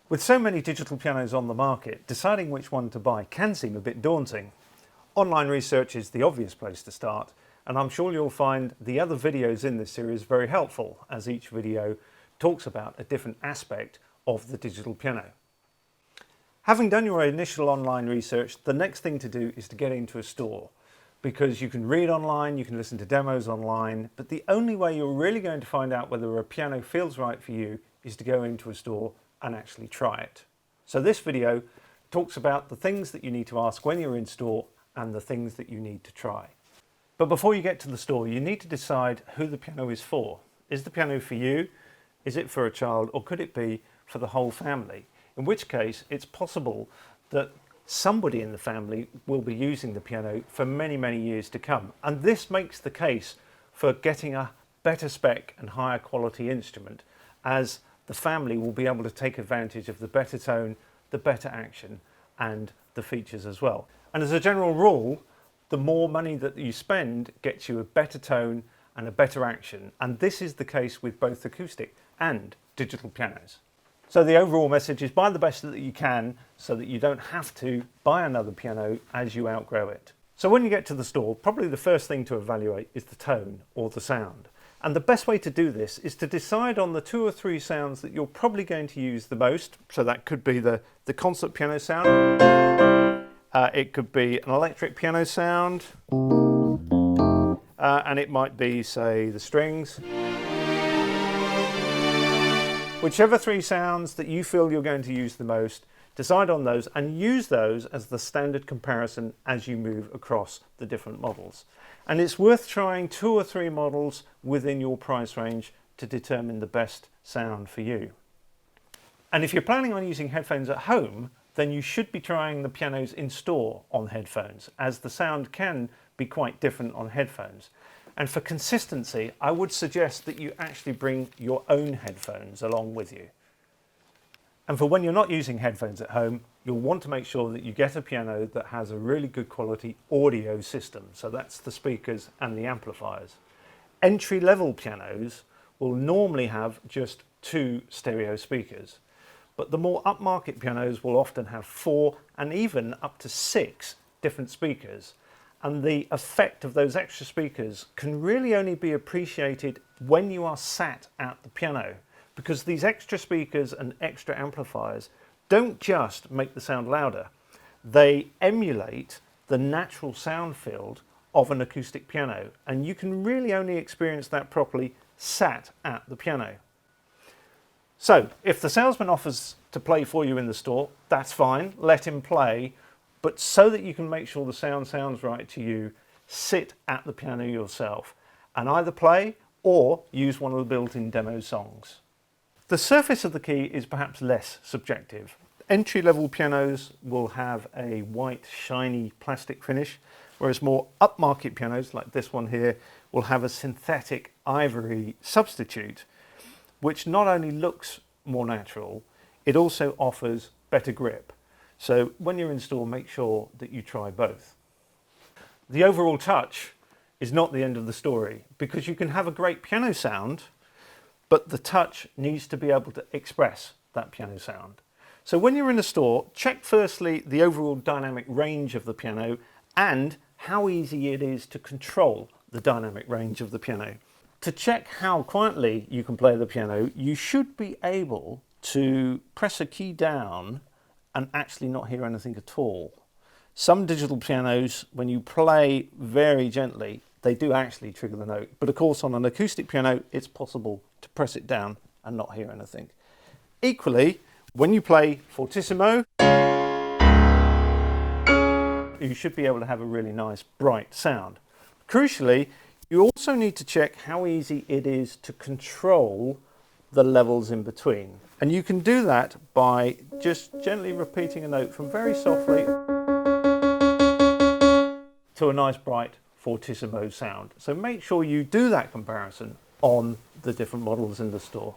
With so many digital pianos on the market, deciding which one to buy can seem a bit daunting. Online research is the obvious place to start, and I'm sure you'll find the other videos in this series very helpful, as each video talks about a different aspect of the digital piano. Having done your initial online research, the next thing to do is to get into a store, because you can read online, you can listen to demos online, but the only way you're really going to find out whether a piano feels right for you is to go into a store and actually try it. So this video talks about the things that you need to ask when you're in store and the things that you need to try. But before you get to the store, you need to decide who the piano is for. Is the piano for you? Is it for a child? Or could it be for the whole family? In which case, it's possible that somebody in the family will be using the piano for many, many years to come. And this makes the case for getting a better spec and higher quality instrument, as the family will be able to take advantage of the better tone, the better action, and the features as well. And as a general rule, the more money that you spend gets you a better tone and a better action. And this is the case with both acoustic and digital pianos. So the overall message is buy the best that you can so that you don't have to buy another piano as you outgrow it. So when you get to the store, probably the first thing to evaluate is the tone or the sound. And the best way to do this is to decide on the 2 or 3 sounds that you're probably going to use the most. So that could be the concert piano sound. It could be an electric piano sound. And it might be, say, the strings. Whichever 3 sounds that you feel you're going to use the most, decide on those and use those as the standard comparison as you move across the different models. And it's worth trying 2 or 3 models within your price range to determine the best sound for you. And if you're planning on using headphones at home, then you should be trying the pianos in store on headphones, as the sound can be quite different on headphones. And for consistency, I would suggest that you actually bring your own headphones along with you. And for when you're not using headphones at home, you'll want to make sure that you get a piano that has a really good quality audio system. So that's the speakers and the amplifiers. Entry-level pianos will normally have just 2 stereo speakers, but the more upmarket pianos will often have 4 and even up to 6 different speakers. And the effect of those extra speakers can really only be appreciated when you are sat at the piano, because these extra speakers and extra amplifiers don't just make the sound louder, they emulate the natural sound field of an acoustic piano, and you can really only experience that properly sat at the piano. So if the salesman offers to play for you in the store, that's fine, let him play. But so that you can make sure the sound sounds right to you, sit at the piano yourself and either play or use one of the built-in demo songs. The surface of the key is perhaps less subjective. Entry-level pianos will have a white, shiny plastic finish, whereas more upmarket pianos, like this one here, will have a synthetic ivory substitute, which not only looks more natural, it also offers better grip. So when you're in store, make sure that you try both. The overall touch is not the end of the story, because you can have a great piano sound, but the touch needs to be able to express that piano sound. So when you're in a store, check firstly the overall dynamic range of the piano and how easy it is to control the dynamic range of the piano. To check how quietly you can play the piano, you should be able to press a key down and actually not hear anything at all. Some digital pianos, when you play very gently, they do actually trigger the note. But of course, on an acoustic piano, it's possible to press it down and not hear anything. Equally, when you play fortissimo, you should be able to have a really nice, bright sound. Crucially, you also need to check how easy it is to control the levels in between. And you can do that by just gently repeating a note from very softly to a nice bright fortissimo sound. So make sure you do that comparison on the different models in the store.